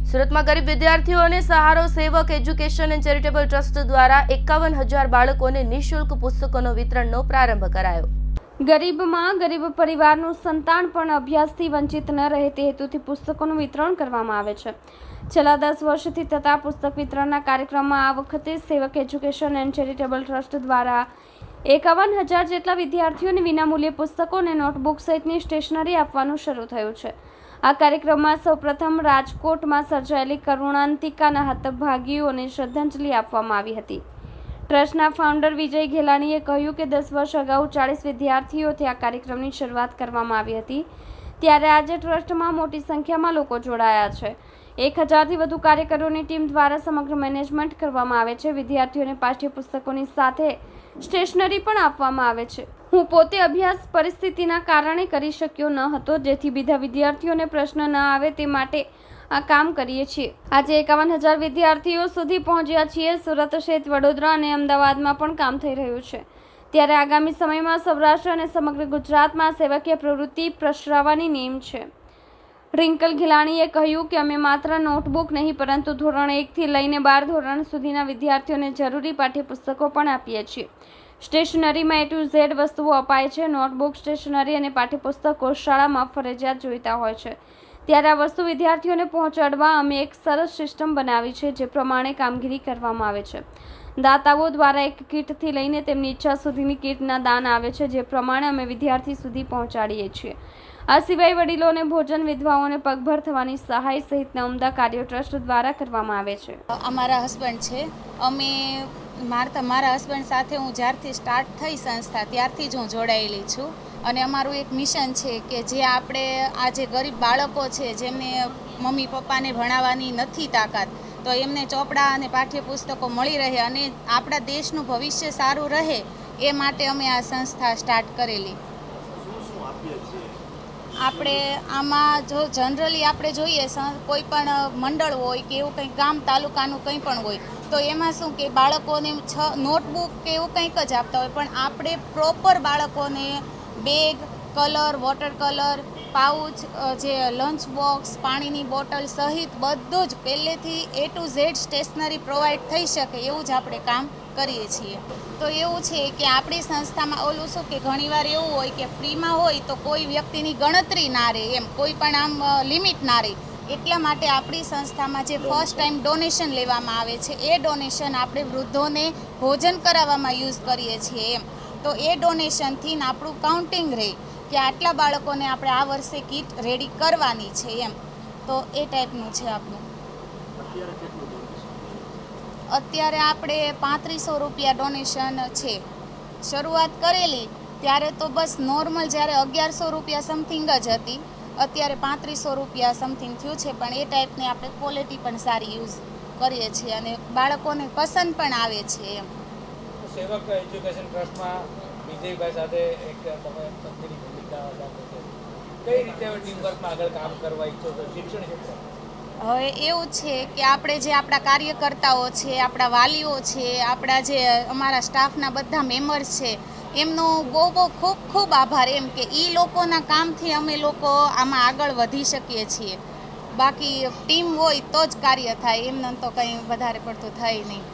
સુરતમાં ગરીબ વિદ્યાર્થીઓને સહારો સેવક એજ્યુકેશન એન્ડ ચેરિટેબલ ટ્રસ્ટ દ્વારા 51,000 બાળકોને નિઃશુલ્ક પુસ્તકોનો વિતરણનો પ્રારંભ કરાયો। ગરીબમાં ગરીબ પરિવારનું સંતાન પણ અભ્યાસથી વંચિત ન રહે તે હેતુથી પુસ્તકોનું વિતરણ કરવામાં આવે છે। છેલ્લા 10 વર્ષથી થતા પુસ્તક વિતરણના કાર્યક્રમમાં આ વખતે સેવક એજ્યુકેશન એન્ડ ચેરિટેબલ ટ્રસ્ટ દ્વારા 51,000 જેટલા વિદ્યાર્થીઓને વિનામૂલ્યે પુસ્તકો અને નોટબુક સહિતની સ્ટેશનરી આપવાનું શરૂ થયું છે। આ કાર્યક્રમમાં સૌપ્રથમ રાજકોટમાં સર્જાયેલી કરુણાંતિકાના હતભાગીઓને શ્રદ્ધાંજલિ આપવામાં આવી હતી। ટ્રસ્ટના ફાઉન્ડર વિજય ઘેલાણીએ કહ્યું કે 10 વર્ષ અગાઉ 40 વિદ્યાર્થીઓથી આ કાર્યક્રમની શરૂઆત કરવામાં આવી હતી, ત્યારે આજે ટ્રસ્ટમાં મોટી સંખ્યામાં લોકો જોડાયા છે। 1,000થી વધુ કાર્યકરોની ટીમ દ્વારા સમગ્ર મેનેજમેન્ટ કરવામાં આવે છે। વિદ્યાર્થીઓને પાઠ્યપુસ્તકોની સાથે સ્ટેશનરી પણ આપવામાં આવે છે। હું પોતે અભ્યાસ પરિસ્થિતિના કારણે કરી શક્યો ન હતો, જેથી બીજા વિદ્યાર્થીઓને પ્રશ્ન ન આવે તે માટે આ કામ કરીએ છીએ। આજે 51,000 વિદ્યાર્થીઓ સુધી પહોંચ્યા છીએ। સુરત સહિત વડોદરા અને અમદાવાદમાં પણ કામ થઈ રહ્યું છે, ત્યારે આગામી સમયમાં સૌરાષ્ટ્ર અને સમગ્ર ગુજરાતમાં સેવકીય પ્રવૃત્તિ પ્રસરાવવાની નેમ છે। રિંકલ ઘેલાણીએ કહ્યું કે અમે માત્ર નોટબુક નહીં પરંતુ ધોરણ 1થી લઈને 12 ધોરણ સુધીના વિદ્યાર્થીઓને જરૂરી પાઠ્યપુસ્તકો પણ આપીએ છીએ। સ્ટેશનરીમાં A to Z વસ્તુઓ અપાય છે। નોટબુક, સ્ટેશનરી અને પાઠ્યપુસ્તકો શાળામાં ફરજિયાત જોઈતા હોય છે, ત્યારે આ વસ્તુ વિદ્યાર્થીઓને પહોંચાડવા અમે એક સરસ સિસ્ટમ બનાવી છે, જે પ્રમાણે કામગીરી કરવામાં આવે છે। દાતાઓ દ્વારા એક કીટથી લઈને તેમની ઈચ્છા સુધીની કીટના દાન આવે છે, જે પ્રમાણે અમે વિદ્યાર્થી સુધી પહોંચાડીએ છીએ। આ સિવાય વડીલોને ભોજન, વિધવાઓને પગભર થવાની સહાય સહિતના ઉમદા કાર્યો ટ્રસ્ટ દ્વારા કરવામાં આવે છે। અમારા હસબન્ડ છે, અમે મારા હસબન્ડ સાથે હું જ્યારથી સ્ટાર્ટ થઈ સંસ્થા ત્યારથી જ હું જોડાયેલી છું, અને અમારું એક મિશન છે કે જે આપણે આ જે ગરીબ બાળકો છે જેમને મમ્મી પપ્પાને ભણાવવાની નથી તાકાત, તો એમને ચોપડા અને પાઠ્યપુસ્તકો મળી રહે અને આપણા દેશનું ભવિષ્ય સારું રહે એ માટે અમે આ સંસ્થા સ્ટાર્ટ કરેલી। આપણે આમાં જો જનરલી આપણે જોઈએ કોઈ પણ મંડળ હોય કે એવું કંઈક ગામ તાલુકાનું કંઈ પણ હોય તો એમાં શું કે બાળકોને નોટબુક કે એવું કંઈક જ આપતા હોય, પણ આપણે પ્રોપર બાળકોને bag, colour, water colour, pouch, જે લંચ બોક્સ, પાણીની બોટલ સહિત બધું જ પહેલેથી A to Z stationery provide થઈ શકે એવું જ આપણે કામ કરીએ છીએ। તો એવું છે કે આપણી સંસ્થામાં ઓલું શું કે ઘણીવાર એવું હોય કે ફ્રીમાં હોય તો કોઈ વ્યક્તિની ગણતરી ના રહે, એમ કોઈ પણ આમ લિમિટ ના રહે, એટલા માટે આપણી સંસ્થામાં જે ફર્સ્ટ ટાઈમ ડોનેશન લેવામાં આવે છે એ ડોનેશન આપણે વૃદ્ધોને ભોજન કરાવવામાં યુઝ કરીએ છીએ એમ। તો એ ડોનેશનથી આપણું કાઉન્ટિંગ રહે કે આટલા બાળકોને આપણે આ વર્ષે કીટ રેડી કરવાની છે એમ। તો એ ટાઈપનું છે આપણું। અત્યારે આપણે 3500 રૂપિયા ડોનેશન છે। શરૂઆત કરેલી ત્યારે તો બસ નોર્મલ જ્યારે 1100 રૂપિયા સમથિંગ જ હતી, અત્યારે 3500 રૂપિયા સમથિંગ થયું છે, પણ એ ટાઈપની આપણે ક્વોલિટી પણ સારી યુઝ કરીએ છીએ અને બાળકોને પસંદ પણ આવે છે એમ। સેવક એજ્યુકેશન ટ્રસ્ટમાં વિજયભાઈ સાથે એક તમે સત્યની ભૂમિકા રાખો છો, કઈ રીતે ટીમવર્કમાં આગળ કામ કરવા ઈચ્છો છો શિક્ષણ ક્ષેત્રે? હવે એવું છે કે આપણે જે આપણા કાર્યકર્તાઓ છે, આપણા વાલીઓ છે, આપણા જે અમારા સ્ટાફના બધા મેમ્બર્સ છે, એમનો બહુ ખૂબ ખૂબ આભાર એમ કે એ લોકોના કામથી અમે લોકો આમાં આગળ વધી શકીએ છીએ। બાકી ટીમ હોય તો જ કાર્ય થાય, એમને તો કંઈ વધારે પડતું થાય નહીં।